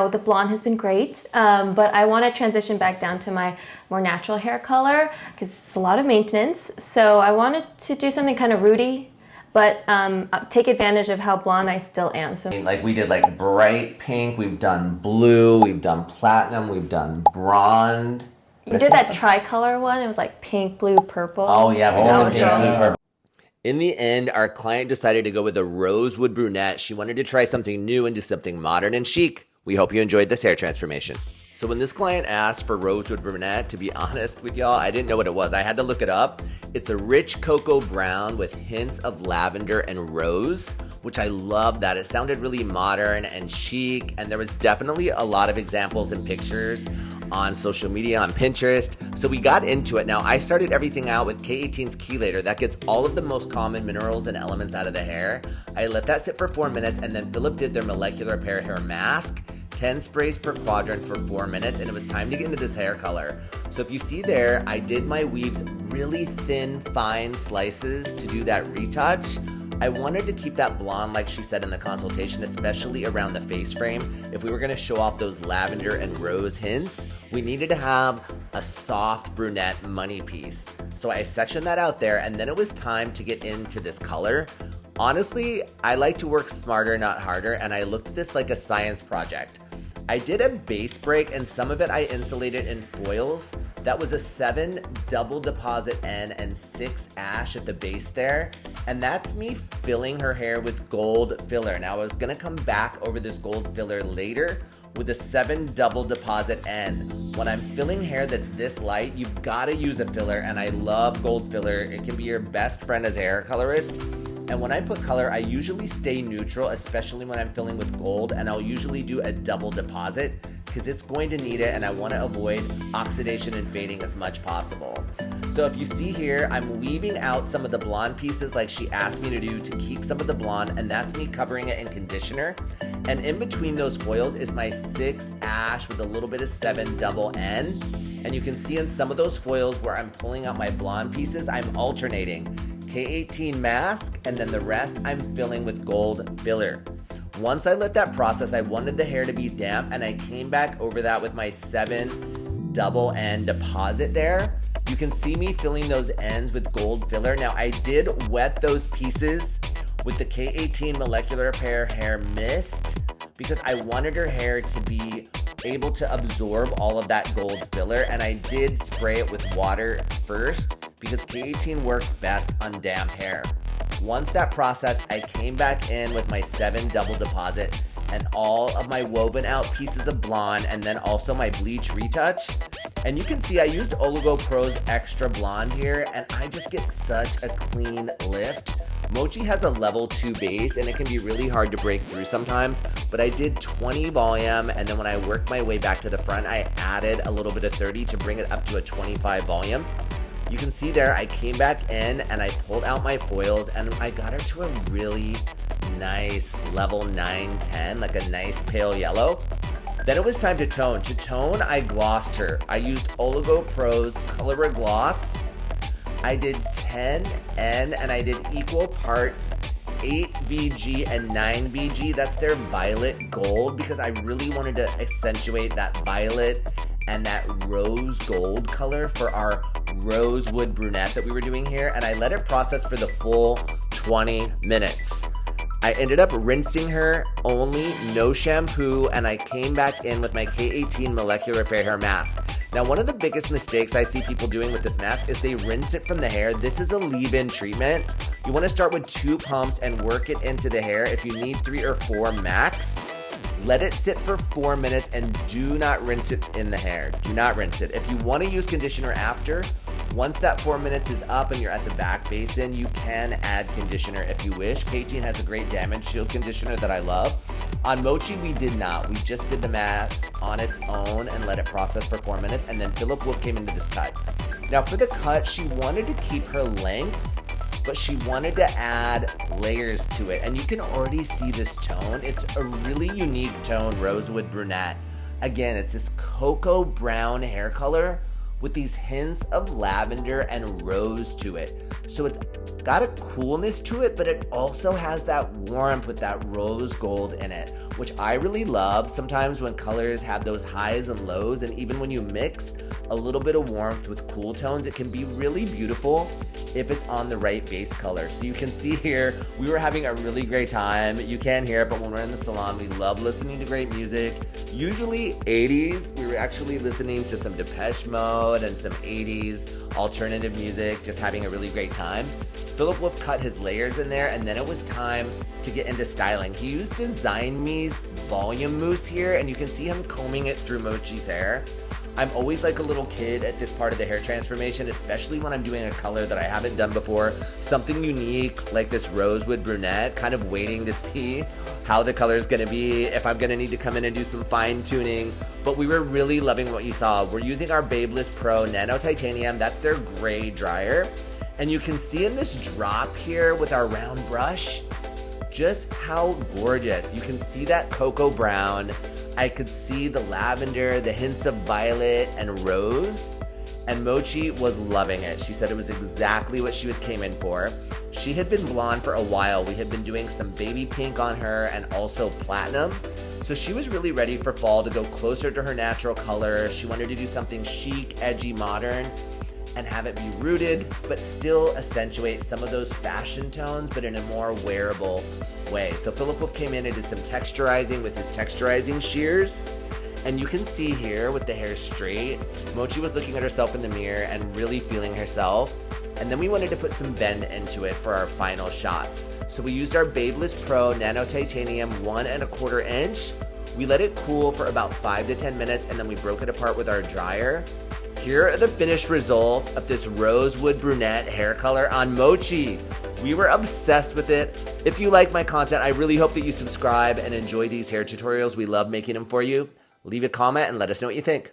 The blonde has been great, but I want to transition back down to my more natural hair color because it's a lot of maintenance. So I wanted to do something kind of rooty, but take advantage of how blonde I still am. So like we did like bright pink, we've done blue, we've done platinum, we've done bronze. You did that tricolor one. It was like pink, blue, purple. Oh yeah, we did the pink, blue, purple. In the end, our client decided to go with a Rosewood brunette. She wanted to try something new and do something modern and chic. We hope you enjoyed this hair transformation. So when this client asked for Rosewood brunette, to be honest with y'all, I didn't know what it was. I had to look it up. It's a rich cocoa brown with hints of lavender and rose, which I love that. It sounded really modern and chic, and there was definitely a lot of examples and pictures on social media, on Pinterest. So we got into it. Now, I started everything out with K18's chelator. That gets all of the most common minerals and elements out of the hair. I let that sit for 4 minutes, and then Philip did their molecular repair hair mask. 10 sprays per quadrant for 4 minutes, and it was time to get into this hair color. So if you see there, I did my weaves really thin, fine slices to do that retouch. I wanted to keep that blonde like she said in the consultation, especially around the face frame. If we were gonna show off those lavender and rose hints, we needed to have a soft brunette money piece. So I sectioned that out there, and then it was time to get into this color. Honestly, I like to work smarter, not harder, and I looked at this like a science project. I did a base break, and some of it I insulated in foils. That was a 7 double deposit N and 6 ash at the base there. And that's me filling her hair with gold filler. Now I was gonna come back over this gold filler later with a 7 double deposit N. When I'm filling hair that's this light, you've gotta use a filler, and I love gold filler. It can be your best friend as a hair colorist. And when I put color, I usually stay neutral, especially when I'm filling with gold, and I'll usually do a double deposit because it's going to need it, and I want to avoid oxidation and fading as much possible. So if you see here, I'm weaving out some of the blonde pieces like she asked me to do to keep some of the blonde, and that's me covering it in conditioner. And in between those foils is my 6 ash with a little bit of 7 double N. And you can see in some of those foils where I'm pulling out my blonde pieces, I'm alternating K18 mask, and then the rest I'm filling with gold filler. Once I let that process, I wanted the hair to be damp, and I came back over that with my 7 double N deposit there. You can see me filling those ends with gold filler. Now I did wet those pieces with the K18 molecular repair hair mist because I wanted her hair to be able to absorb all of that gold filler, and I did spray it with water first because K18 works best on damp hair. Once that processed, I came back in with my 7 double deposit and all of my woven out pieces of blonde, and then also my bleach retouch. And you can see I used Oligo Pro's Extra Blonde here, and I just get such a clean lift. Mochi has a level 2 base, and it can be really hard to break through sometimes, but I did 20 volume, and then when I worked my way back to the front, I added a little bit of 30 to bring it up to a 25 volume. You can see there, I came back in and I pulled out my foils, and I got her to a really nice level 9-10, like a nice pale yellow. Then it was time to tone. To tone, I glossed her. I used Oligo Pro's Color Gloss. I did 10 N, and I did equal parts 8 VG and 9 VG. That's their violet gold, because I really wanted to accentuate that violet and that rose gold color for our Rosewood brunette that we were doing here, and I let it process for the full 20 minutes. I ended up rinsing her only, no shampoo, and I came back in with my K18 molecular repair hair mask. Now, one of the biggest mistakes I see people doing with this mask is they rinse it from the hair. This is a leave-in treatment. You want to start with 2 pumps and work it into the hair. If you need 3 or 4 max, let it sit for 4 minutes and do not rinse it in the hair. Do not rinse it. If you want to use conditioner after, once that 4 minutes is up and you're at the back basin, you can add conditioner if you wish. K18 has a great damage shield conditioner that I love. On Mochi, we did not. We just did the mask on its own and let it process for 4 minutes, and then Philip Wolff came into this cut. Now for the cut, she wanted to keep her length, but she wanted to add layers to it, and you can already see this tone. It's a really unique tone, Rosewood brunette. Again, it's this cocoa brown hair color with these hints of lavender and rose to it. So it's got a coolness to it, but it also has that warmth with that rose gold in it, which I really love. Sometimes when colors have those highs and lows, and even when you mix a little bit of warmth with cool tones, it can be really beautiful if it's on the right base color. So you can see here, we were having a really great time. You can't hear it, but when we're in the salon, we love listening to great music. Usually 80s, we were actually listening to some Depeche Mode and some 80s alternative music, just having a really great time. Philip Wolff cut his layers in there, and then it was time to get into styling. He used Design Me's volume mousse here, and you can see him combing it through Mochi's hair. I'm always like a little kid at this part of the hair transformation, especially when I'm doing a color that I haven't done before, something unique like this Rosewood Brunette, kind of waiting to see how the color is going to be, if I'm going to need to come in and do some fine tuning. But we were really loving what you saw. We're using our Babyliss Pro Nano Titanium. That's their gray dryer. And you can see in this drop here with our round brush, just how gorgeous. You can see that cocoa brown. I could see the lavender, the hints of violet and rose, and Mochi was loving it. She said it was exactly what she came in for. She had been blonde for a while. We had been doing some baby pink on her and also platinum. So she was really ready for fall to go closer to her natural color. She wanted to do something chic, edgy, modern, and have it be rooted, but still accentuate some of those fashion tones, but in a more wearable way. So Philip Wolff came in and did some texturizing with his texturizing shears. And you can see here with the hair straight, Mochi was looking at herself in the mirror and really feeling herself. And then we wanted to put some bend into it for our final shots. So we used our Babyliss Pro Nano Titanium 1¼ inch. We let it cool for about 5 to 10 minutes, and then we broke it apart with our dryer. Here are the finished results of this Rosewood Brunette hair color on Mochi. We were obsessed with it. If you like my content, I really hope that you subscribe and enjoy these hair tutorials. We love making them for you. Leave a comment and let us know what you think.